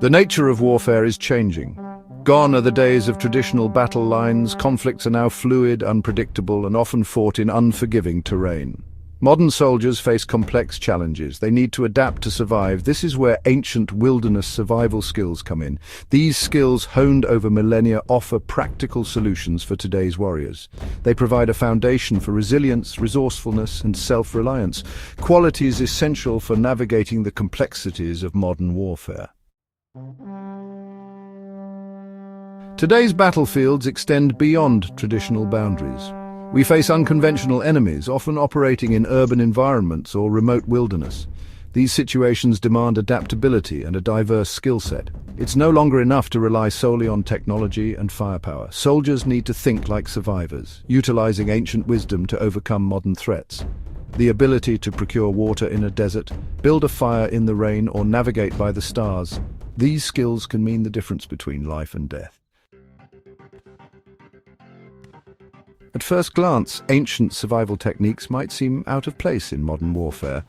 The nature of warfare is changing. Gone are the days of traditional battle lines. Conflicts are now fluid, unpredictable, and often fought in unforgiving terrain. Modern soldiers face complex challenges. They need to adapt to survive. This is where ancient wilderness survival skills come in. These skills, honed over millennia, offer practical solutions for today's warriors. They provide a foundation for resilience, resourcefulness, and self-reliance, qualities essential for navigating the complexities of modern warfare. Today's battlefields extend beyond traditional boundaries. We face unconventional enemies, often operating in urban environments or remote wilderness. These situations demand adaptability and a diverse skill set. It's no longer enough to rely solely on technology and firepower. Soldiers need to think like survivors, utilizing ancient wisdom to overcome modern threats. The ability to procure water in a desert, build a fire in the rain, or navigate by the stars. These skills can mean the difference between life and death. At first glance, ancient survival techniques might seem out of place in modern warfare.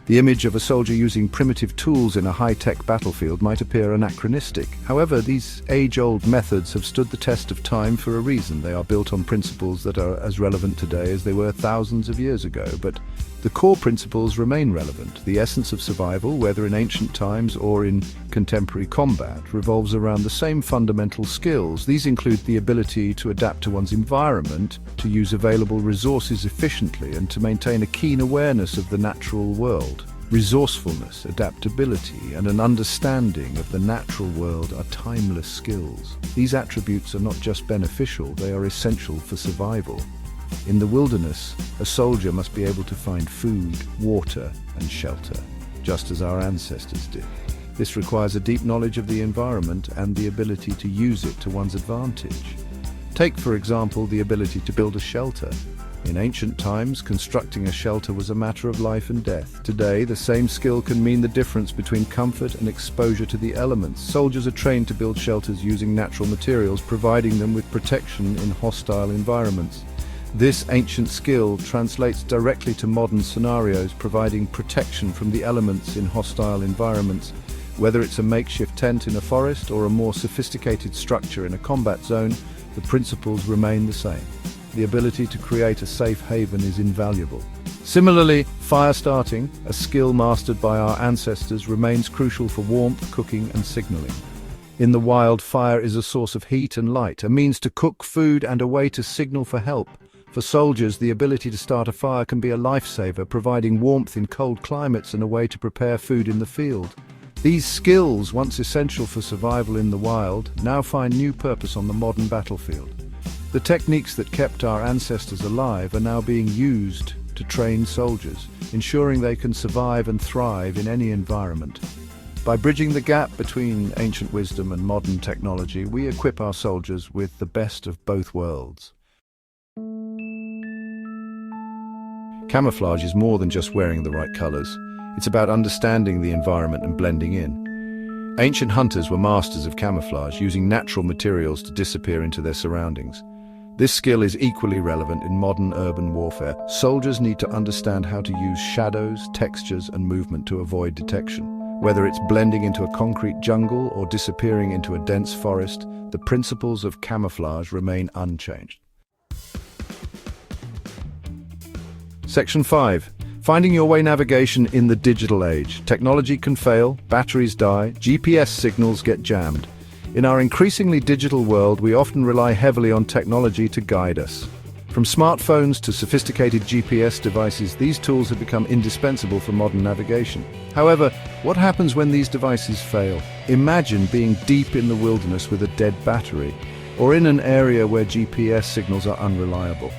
The image of a soldier using primitive tools in a high-tech battlefield might appear anachronistic. However, these age-old methods have stood the test of time for a reason. They are built on principles that are as relevant today as they were thousands of years ago. But the core principles remain relevant. The essence of survival, whether in ancient times or in contemporary combat, revolves around the same fundamental skills. These include the ability to adapt to one's environment, to use available resources efficiently, and to maintain a keen awareness of the natural world. Resourcefulness, adaptability, and an understanding of the natural world are timeless skills. These attributes are not just beneficial, they are essential for survival. In the wilderness, a soldier must be able to find food, water, and shelter, just as our ancestors did. This requires a deep knowledge of the environment and the ability to use it to one's advantage. Take, for example, the ability to build a shelter. In ancient times, constructing a shelter was a matter of life and death. Today, the same skill can mean the difference between comfort and exposure to the elements. Soldiers are trained to build shelters using natural materials, providing them with protection in hostile environments. This ancient skill translates directly to modern scenarios, providing protection from the elements in hostile environments. Whether it's a makeshift tent in a forest or a more sophisticated structure in a combat zone, the principles remain the same. The ability to create a safe haven is invaluable. Similarly, fire starting, a skill mastered by our ancestors, remains crucial for warmth, cooking, and signaling. In the wild, fire is a source of heat and light, a means to cook food and a way to signal for help. For soldiers, the ability to start a fire can be a lifesaver, providing warmth in cold climates and a way to prepare food in the field. These skills, once essential for survival in the wild, now find new purpose on the modern battlefield. The techniques that kept our ancestors alive are now being used to train soldiers, ensuring they can survive and thrive in any environment. By bridging the gap between ancient wisdom and modern technology, we equip our soldiers with the best of both worlds. Camouflage is more than just wearing the right colors. It's about understanding the environment and blending in. Ancient hunters were masters of camouflage, using natural materials to disappear into their surroundings. This skill is equally relevant in modern urban warfare. Soldiers need to understand how to use shadows, textures, and movement to avoid detection. Whether it's blending into a concrete jungle or disappearing into a dense forest, the principles of camouflage remain unchanged. Section 5. Finding your way navigation in the digital age. Technology can fail, batteries die, GPS signals get jammed. In our increasingly digital world, we often rely heavily on technology to guide us. From smartphones to sophisticated GPS devices, these tools have become indispensable for modern navigation. However, what happens when these devices fail? Imagine being deep in the wilderness with a dead battery, or in an area where GPS signals are unreliable.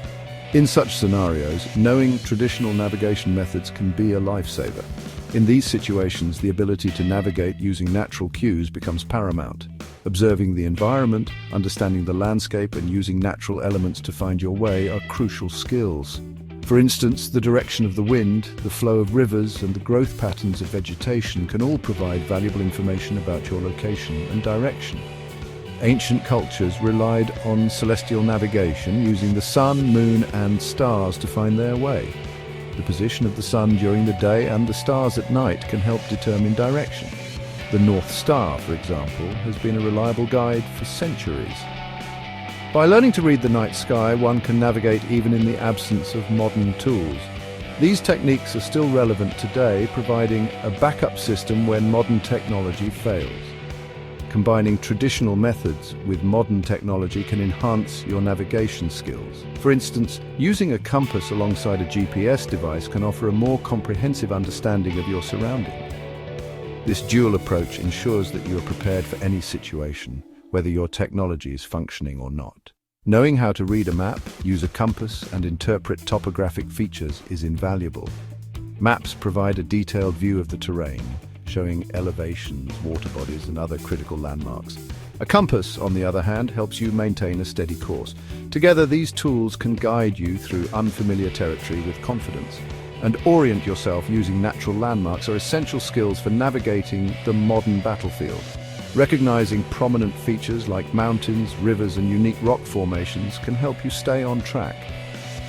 In such scenarios, knowing traditional navigation methods can be a lifesaver. In these situations, the ability to navigate using natural cues becomes paramount. Observing the environment, understanding the landscape, and using natural elements to find your way are crucial skills. For instance, the direction of the wind, the flow of rivers, and the growth patterns of vegetation can all provide valuable information about your location and direction. Ancient cultures relied on celestial navigation, using the sun, moon, and stars to find their way. The position of the sun during the day and the stars at night can help determine direction. The North Star, for example, has been a reliable guide for centuries. By learning to read the night sky, one can navigate even in the absence of modern tools. These techniques are still relevant today, providing a backup system when modern technology fails. Combining traditional methods with modern technology can enhance your navigation skills. For instance, using a compass alongside a GPS device can offer a more comprehensive understanding of your surroundings. This dual approach ensures that you are prepared for any situation, whether your technology is functioning or not. Knowing how to read a map, use a compass, and interpret topographic features is invaluable. Maps provide a detailed view of the terrain, showing elevations, water bodies, and other critical landmarks. A compass, on the other hand, helps you maintain a steady course. Together, these tools can guide you through unfamiliar territory with confidence. And orient yourself using natural landmarks are essential skills for navigating the modern battlefield. Recognizing prominent features like mountains, rivers, and unique rock formations can help you stay on track.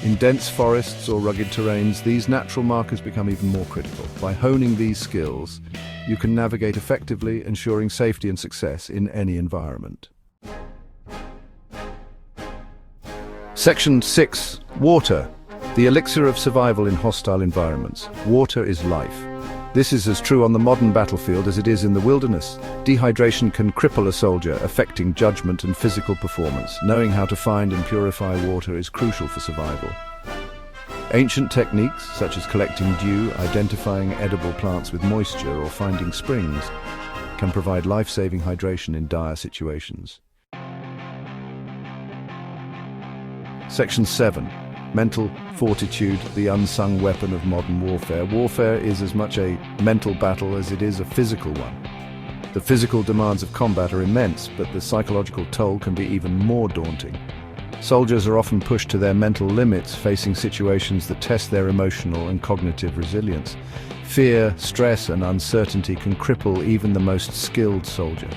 In dense forests or rugged terrains, these natural markers become even more critical. By honing these skills, you can navigate effectively, ensuring safety and success in any environment. Section 6. Water. The elixir of survival in hostile environments. Water is life. This is as true on the modern battlefield as it is in the wilderness. Dehydration can cripple a soldier, affecting judgment and physical performance. Knowing how to find and purify water is crucial for survival. Ancient techniques, such as collecting dew, identifying edible plants with moisture, or finding springs, can provide life-saving hydration in dire situations. Section 7. Mental fortitude, the unsung weapon of modern warfare. Warfare is as much a mental battle as it is a physical one. The physical demands of combat are immense, but the psychological toll can be even more daunting. Soldiers are often pushed to their mental limits, facing situations that test their emotional and cognitive resilience. Fear, stress, and uncertainty can cripple even the most skilled soldier.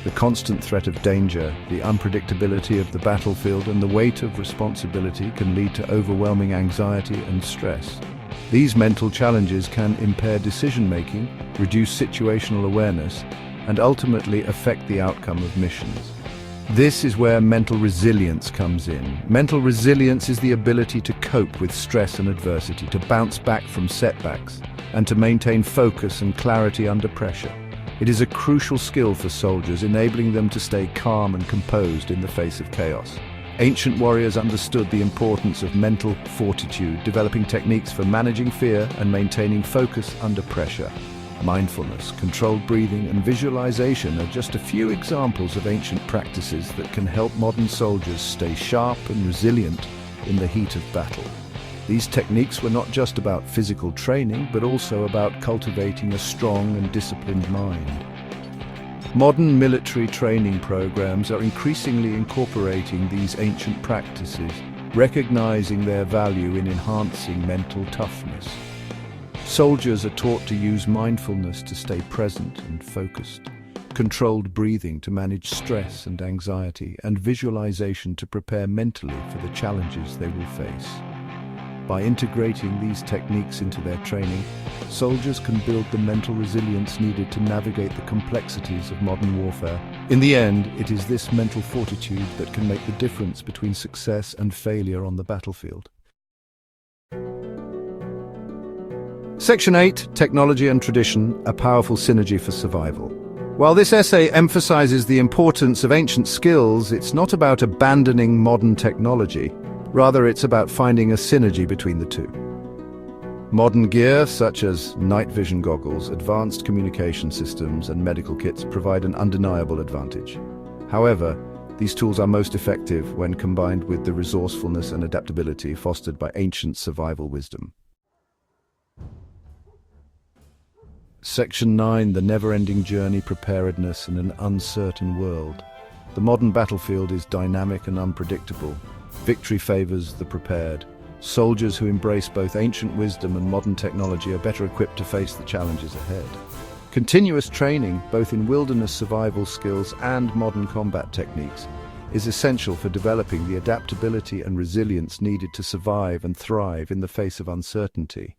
The constant threat of danger, the unpredictability of the battlefield, and the weight of responsibility can lead to overwhelming anxiety and stress. These mental challenges can impair decision-making, reduce situational awareness, and ultimately affect the outcome of missions. This is where mental resilience comes in. Mental resilience is the ability to cope with stress and adversity, to bounce back from setbacks, and to maintain focus and clarity under pressure. It is a crucial skill for soldiers, enabling them to stay calm and composed in the face of chaos. Ancient warriors understood the importance of mental fortitude, developing techniques for managing fear and maintaining focus under pressure. Mindfulness, controlled breathing, and visualization are just a few examples of ancient practices that can help modern soldiers stay sharp and resilient in the heat of battle. These techniques were not just about physical training, but also about cultivating a strong and disciplined mind. Modern military training programs are increasingly incorporating these ancient practices, recognizing their value in enhancing mental toughness. Soldiers are taught to use mindfulness to stay present and focused, controlled breathing to manage stress and anxiety, and visualization to prepare mentally for the challenges they will face. By integrating these techniques into their training, soldiers can build the mental resilience needed to navigate the complexities of modern warfare. In the end, it is this mental fortitude that can make the difference between success and failure on the battlefield. Section 8, Technology and Tradition, a powerful synergy for survival. While this essay emphasizes the importance of ancient skills, it's not about abandoning modern technology. Rather, it's about finding a synergy between the two. Modern gear, such as night vision goggles, advanced communication systems, and medical kits provide an undeniable advantage. However, these tools are most effective when combined with the resourcefulness and adaptability fostered by ancient survival wisdom. Section 9, the never-ending journey, preparedness, in an uncertain world. The modern battlefield is dynamic and unpredictable. Victory favors the prepared. Soldiers who embrace both ancient wisdom and modern technology are better equipped to face the challenges ahead. Continuous training, both in wilderness survival skills and modern combat techniques, is essential for developing the adaptability and resilience needed to survive and thrive in the face of uncertainty.